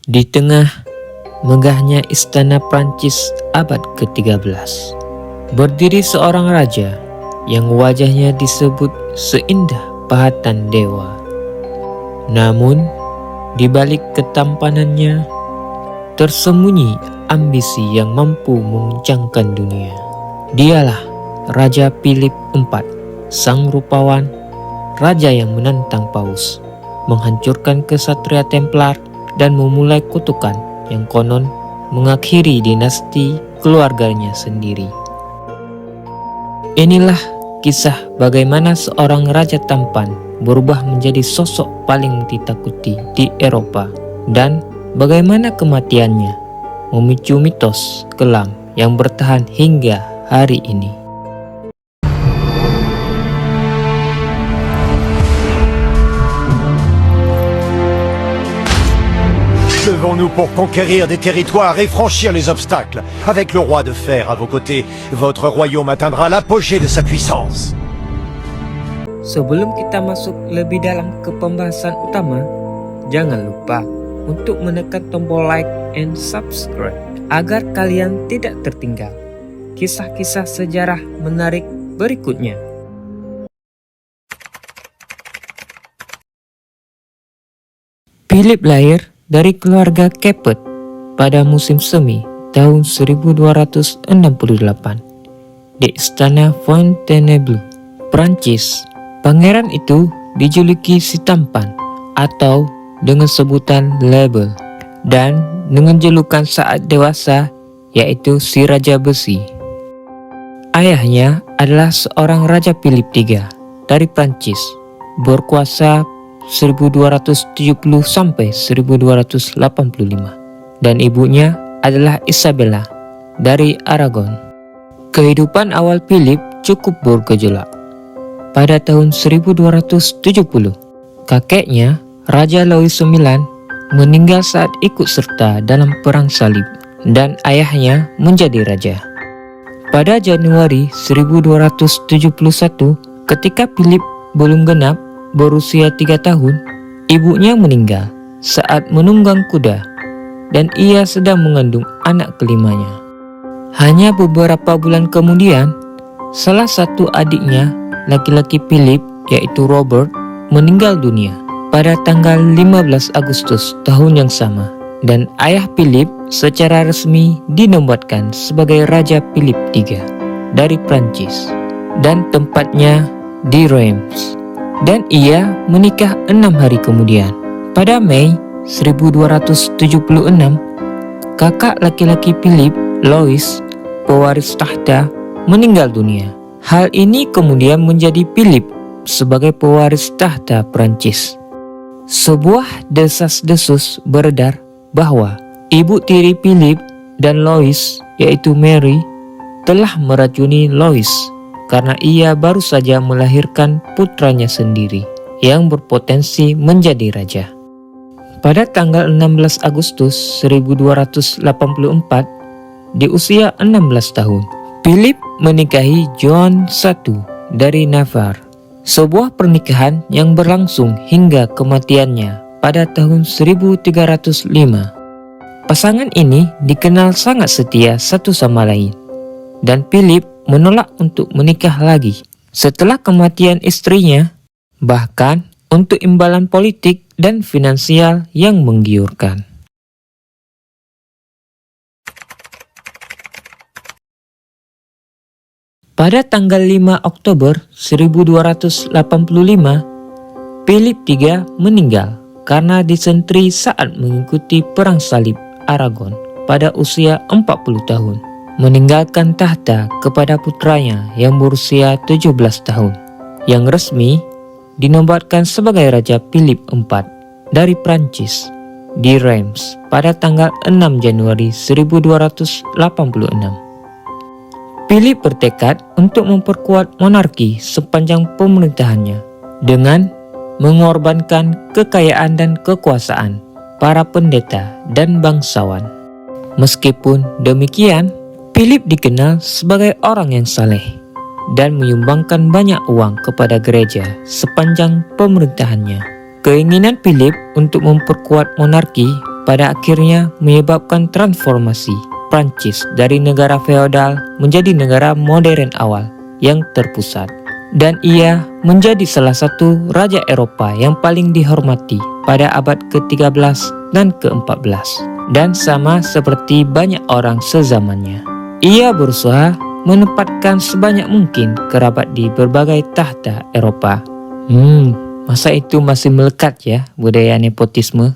Di tengah megahnya istana Prancis abad ke-13, berdiri seorang raja yang wajahnya disebut seindah pahatan dewa. Namun, di balik ketampanannya, tersembunyi ambisi yang mampu menguncangkan dunia. Dialah Raja Philip IV, sang rupawan, raja yang menantang Paus, menghancurkan kesatria Templar dan memulai kutukan yang konon mengakhiri dinasti keluarganya sendiri. Inilah kisah bagaimana seorang raja tampan berubah menjadi sosok paling ditakuti di Eropa, dan bagaimana kematiannya memicu mitos kelam yang bertahan hingga hari ini. Levons-nous pour conquérir des territoires et franchir les obstacles. Avec le roi de fer à vos côtés, votre royaume atteindra l'apogée de sa puissance. Sebelum kita masuk lebih dalam ke pembahasan utama, jangan lupa untuk menekan tombol like and subscribe agar kalian tidak tertinggal kisah-kisah sejarah menarik berikutnya. Philip lahir dari keluarga Capet pada musim semi tahun 1268 di istana Fontainebleau, Prancis. Pangeran itu dijuluki si tampan atau dengan sebutan Lebel, dan dengan julukan saat dewasa yaitu si Raja Besi. Ayahnya adalah seorang Raja Philip III dari Prancis, berkuasa 1270 sampai 1285, dan ibunya adalah Isabella dari Aragon. Kehidupan awal Philip cukup bergejolak. Pada tahun 1270, kakeknya Raja Louis IX meninggal saat ikut serta dalam perang salib, dan ayahnya menjadi raja. Pada Januari 1271, ketika Philip belum genap berusia 3 tahun, ibunya meninggal saat menunggang kuda, dan ia sedang mengandung anak kelimanya. Hanya beberapa bulan kemudian, salah satu adiknya, laki-laki Philip, yaitu Robert, meninggal dunia pada tanggal 15 Agustus tahun yang sama, dan ayah Philip secara resmi dinobatkan sebagai Raja Philip III dari Prancis, dan tempatnya di Reims. Dan ia menikah 6 hari kemudian. Pada Mei 1276, kakak laki-laki Philip, Louis, pewaris tahta, meninggal dunia. Hal ini kemudian menjadi Philip sebagai pewaris tahta Prancis. Sebuah desas-desus beredar bahwa ibu tiri Philip dan Louis, yaitu Mary, telah meracuni Louis karena ia baru saja melahirkan putranya sendiri yang berpotensi menjadi raja. Pada tanggal 16 Agustus 1284, di usia 16 tahun, Philip menikahi Joan I dari Navarre, sebuah pernikahan yang berlangsung hingga kematiannya pada tahun 1305. Pasangan ini dikenal sangat setia satu sama lain, dan Philip menolak untuk menikah lagi setelah kematian istrinya, bahkan untuk imbalan politik dan finansial yang menggiurkan. Pada tanggal 5 Oktober 1285, Philip III meninggal karena disentri saat mengikuti Perang Salib Aragon pada usia 40 tahun, meninggalkan tahta kepada putranya yang berusia 17 tahun, yang resmi dinobatkan sebagai Raja Philip IV dari Prancis di Reims pada tanggal 6 Januari 1286. Philip bertekad untuk memperkuat monarki sepanjang pemerintahannya dengan mengorbankan kekayaan dan kekuasaan para pendeta dan bangsawan. Meskipun demikian, Philip dikenal sebagai orang yang saleh dan menyumbangkan banyak uang kepada gereja sepanjang pemerintahannya. Keinginan Philip untuk memperkuat monarki pada akhirnya menyebabkan transformasi Prancis dari negara feodal menjadi negara modern awal yang terpusat. Dan ia menjadi salah satu raja Eropa yang paling dihormati pada abad ke-13 dan ke-14. Dan sama seperti banyak orang sezamannya, ia berusaha menempatkan sebanyak mungkin kerabat di berbagai tahta Eropa. Masa itu masih melekat ya budaya nepotisme?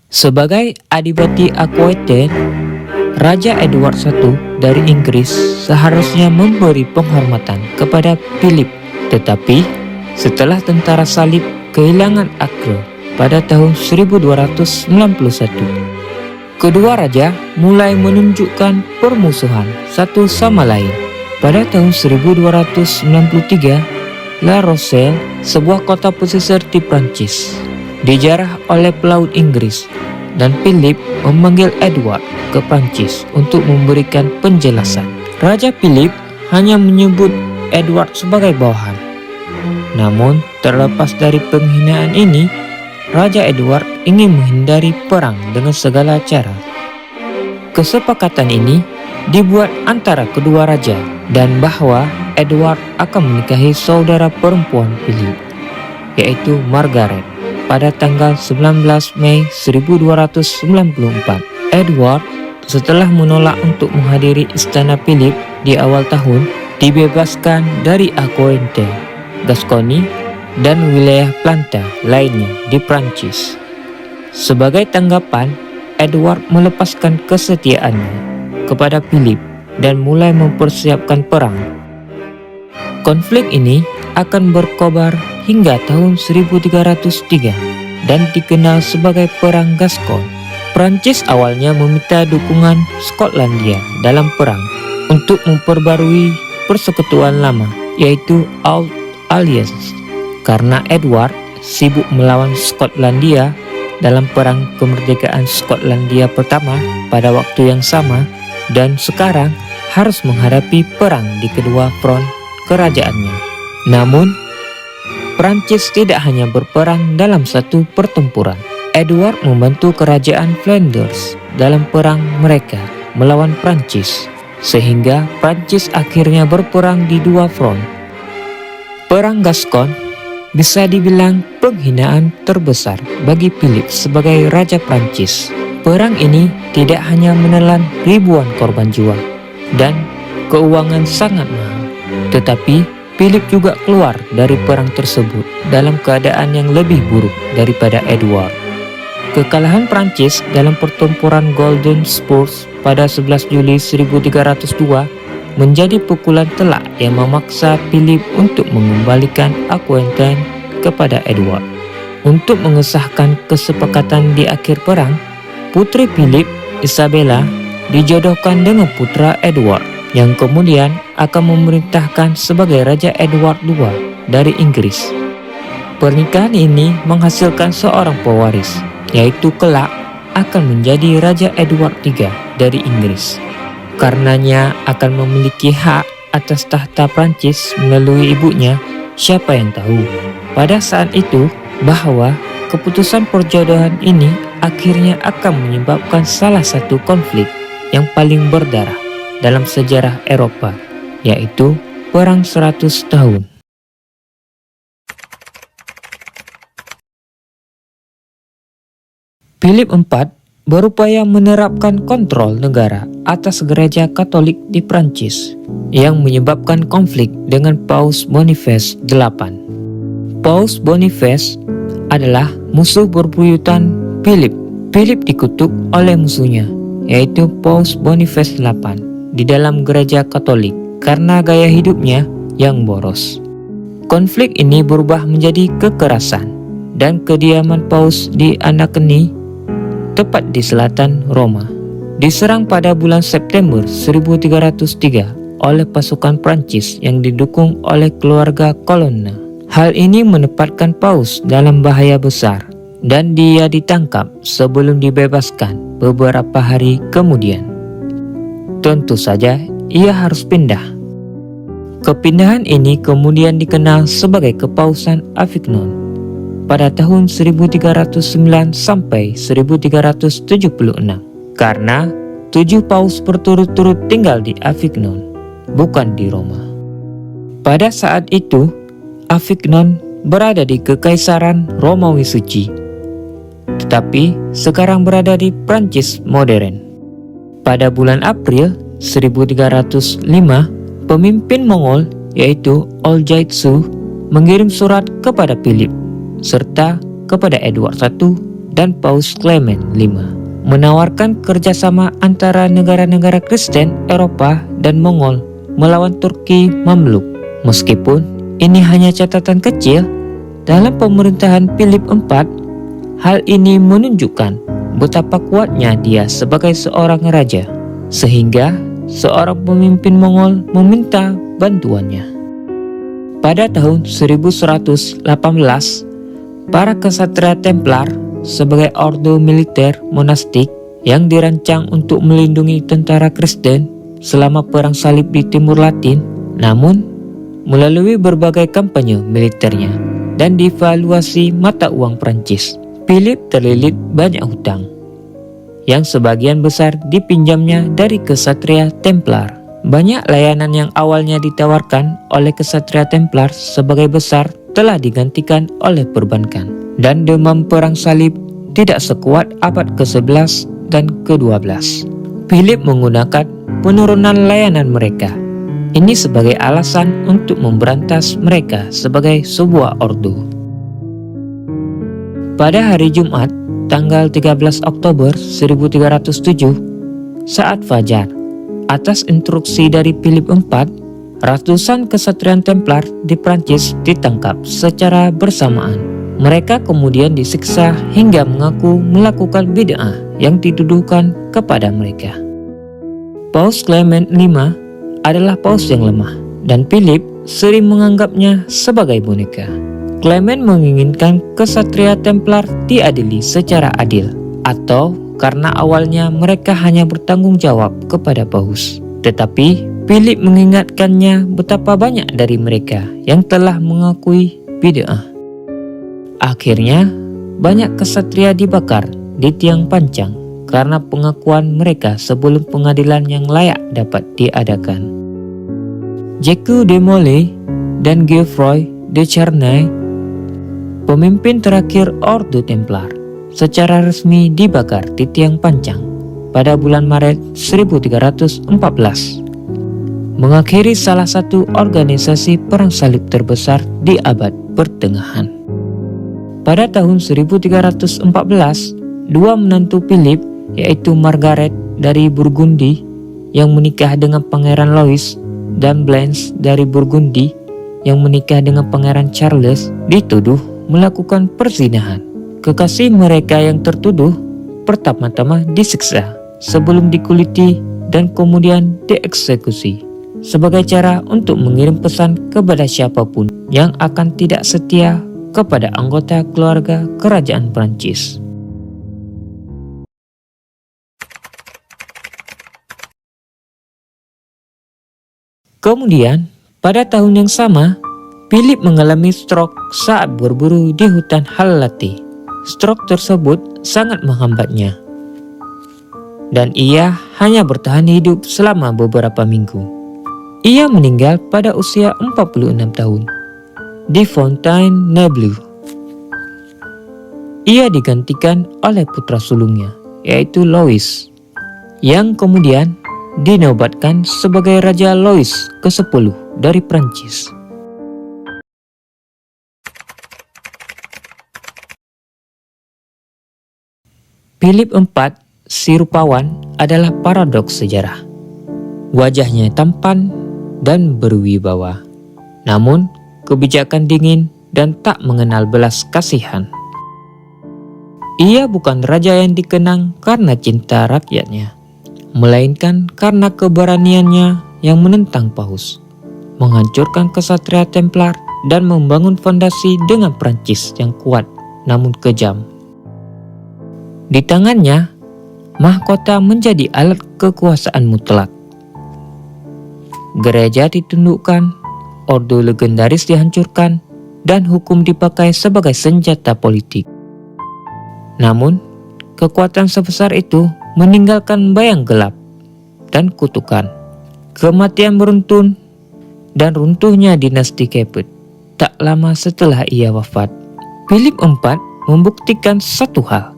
Sebagai adipati Aquitaine, Raja Edward I dari Inggris seharusnya memberi penghormatan kepada Philip. Tetapi setelah tentara salib kehilangan Acre pada tahun 1291, kedua raja mulai menunjukkan permusuhan satu sama lain. Pada tahun 1293, La Rochelle, sebuah kota pesisir di Prancis, dijarah oleh pelaut Inggris, dan Philip memanggil Edward ke Prancis untuk memberikan penjelasan. Raja Philip hanya menyebut Edward sebagai bawahan. Namun, terlepas dari penghinaan ini, Raja Edward ingin menghindari perang dengan segala cara. Kesepakatan ini dibuat antara kedua raja, dan bahwa Edward akan menikahi saudara perempuan Philip, yaitu Margaret, pada tanggal 19 Mei 1294. Edward, setelah menolak untuk menghadiri istana Philip di awal tahun, dibebaskan dari Aquitaine, Gascony, dan wilayah Planta lainnya di Prancis. Sebagai tanggapan, Edward melepaskan kesetiaannya kepada Philip dan mulai mempersiapkan perang. Konflik ini akan berkobar hingga tahun 1303 dan dikenal sebagai Perang Gascon. Prancis awalnya meminta dukungan Skotlandia dalam perang untuk memperbarui persekutuan lama, yaitu Old Alliance, karena Edward sibuk melawan Skotlandia dalam perang kemerdekaan Skotlandia pertama pada waktu yang sama, dan sekarang harus menghadapi perang di kedua front kerajaannya. Namun, Prancis tidak hanya berperang dalam satu pertempuran. Edward membantu kerajaan Flanders dalam perang mereka melawan Prancis, sehingga Prancis akhirnya berperang di dua front. Perang Gascon bisa dibilang penghinaan terbesar bagi Philip sebagai Raja Prancis. Perang ini tidak hanya menelan ribuan korban jiwa dan keuangan sangat mahal, tetapi Philip juga keluar dari perang tersebut dalam keadaan yang lebih buruk daripada Edward. Kekalahan Prancis dalam pertempuran Golden Spurs pada 11 Juli 1302 menjadi pukulan telak yang memaksa Philip untuk mengembalikan Aquitaine kepada Edward. Untuk mengesahkan kesepakatan di akhir perang, putri Philip, Isabella, dijodohkan dengan putra Edward, yang kemudian akan memerintahkan sebagai Raja Edward II dari Inggris. Pernikahan ini menghasilkan seorang pewaris, yaitu kelak akan menjadi Raja Edward III dari Inggris. Karenanya akan memiliki hak atas tahta Prancis melalui ibunya, siapa yang tahu pada saat itu bahwa keputusan perjodohan ini akhirnya akan menyebabkan salah satu konflik yang paling berdarah dalam sejarah Eropa, yaitu Perang 100 Tahun. Philip IV berupaya menerapkan kontrol negara atas gereja Katolik di Prancis yang menyebabkan konflik dengan Paus Boniface VIII. Paus Boniface adalah musuh bebuyutan Philip. Philip dikutuk oleh musuhnya, yaitu Paus Boniface VIII, di dalam gereja Katolik karena gaya hidupnya yang boros. Konflik ini berubah menjadi kekerasan dan kediaman Paus di Anagni, tepat di selatan Roma, diserang pada bulan September 1303 oleh pasukan Prancis yang didukung oleh keluarga Colonna. Hal ini menempatkan Paus dalam bahaya besar dan dia ditangkap sebelum dibebaskan beberapa hari kemudian. Tentu saja ia harus pindah. Kepindahan ini kemudian dikenal sebagai Kepausan Avignon pada tahun 1309 sampai 1376 karena 7 paus berturut-turut tinggal di Avignon, bukan di Roma. Pada saat itu, Avignon berada di Kekaisaran Romawi Suci, tetapi sekarang berada di Prancis modern. Pada bulan April 1305, pemimpin Mongol yaitu Oljaitsu mengirim surat kepada Philip serta kepada Edward I dan Paus Clement V menawarkan kerjasama antara negara-negara Kristen Eropa dan Mongol melawan Turki Mamluk. Meskipun ini hanya catatan kecil, dalam pemerintahan Philip IV, hal ini menunjukkan betapa kuatnya dia sebagai seorang raja, sehingga seorang pemimpin Mongol meminta bantuannya. Pada tahun 1118, para kesatria Templar sebagai ordo militer monastik yang dirancang untuk melindungi tentara Kristen selama Perang Salib di Timur Latin, namun melalui berbagai kampanye militernya dan devaluasi mata uang Prancis, Philip terlilit banyak hutang yang sebagian besar dipinjamnya dari kesatria Templar. Banyak layanan yang awalnya ditawarkan oleh kesatria Templar sebagai besar telah digantikan oleh perbankan, dan demam Perang Salib tidak sekuat abad ke-11 dan ke-12. Philip menggunakan penurunan layanan mereka ini sebagai alasan untuk memberantas mereka sebagai sebuah ordo. Pada hari Jumat, tanggal 13 Oktober 1307, saat fajar, atas instruksi dari Philip IV, ratusan kesatrian Templar di Prancis ditangkap secara bersamaan. Mereka kemudian disiksa hingga mengaku melakukan bid'ah yang dituduhkan kepada mereka. Paus Clement V adalah paus yang lemah, dan Philip sering menganggapnya sebagai boneka. Clement menginginkan kesatria Templar diadili secara adil, atau karena awalnya mereka hanya bertanggung jawab kepada paus. Tetapi Philip mengingatkannya betapa banyak dari mereka yang telah mengakui bid'ah. Akhirnya, banyak kesatria dibakar di tiang pancang karena pengakuan mereka sebelum pengadilan yang layak dapat diadakan. Jacques de Molay dan Geoffroy de Charnay, pemimpin terakhir Ordo Templar, secara resmi dibakar di tiang pancang pada bulan Maret 1314, mengakhiri salah satu organisasi perang salib terbesar di abad pertengahan. Pada tahun 1314, dua menantu Philip, yaitu Margaret dari Burgundi yang menikah dengan Pangeran Louis dan Blanche dari Burgundi yang menikah dengan Pangeran Charles, dituduh melakukan perzinahan. Kekasih mereka yang tertuduh pertama-tama disiksa sebelum dikuliti dan kemudian dieksekusi sebagai cara untuk mengirim pesan kepada siapapun yang akan tidak setia kepada anggota keluarga kerajaan Prancis. Kemudian, pada tahun yang sama, Philip mengalami stroke saat berburu di hutan Halati. Stroke tersebut sangat menghambatnya, dan ia hanya bertahan hidup selama beberapa minggu. Ia meninggal pada usia 46 tahun di Fontainebleau. Ia digantikan oleh putra sulungnya, yaitu Louis, yang kemudian dinobatkan sebagai Raja Louis ke-10 dari Prancis. Philip IV, si rupawan, adalah paradoks sejarah. Wajahnya tampan dan berwibawa, namun kebijakan dingin dan tak mengenal belas kasihan. Ia bukan raja yang dikenang karena cinta rakyatnya, melainkan karena keberaniannya yang menentang paus, menghancurkan kesatria Templar dan membangun fondasi dengan Prancis yang kuat namun kejam. Di tangannya, mahkota menjadi alat kekuasaan mutlak. Gereja ditundukkan ordo legendaris dihancurkan, dan hukum dipakai sebagai senjata politik. Namun, kekuatan sebesar itu meninggalkan bayang gelap dan kutukan, kematian beruntun, dan runtuhnya dinasti Capet. Tak lama setelah ia wafat, Philip IV membuktikan satu hal: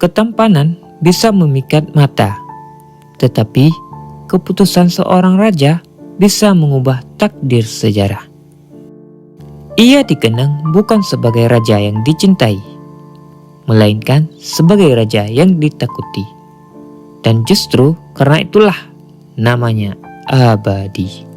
ketampanan bisa memikat mata, tetapi keputusan seorang raja bisa mengubah takdir sejarah. Ia dikenang bukan sebagai raja yang dicintai, melainkan sebagai raja yang ditakuti. Dan justru karena itulah namanya abadi.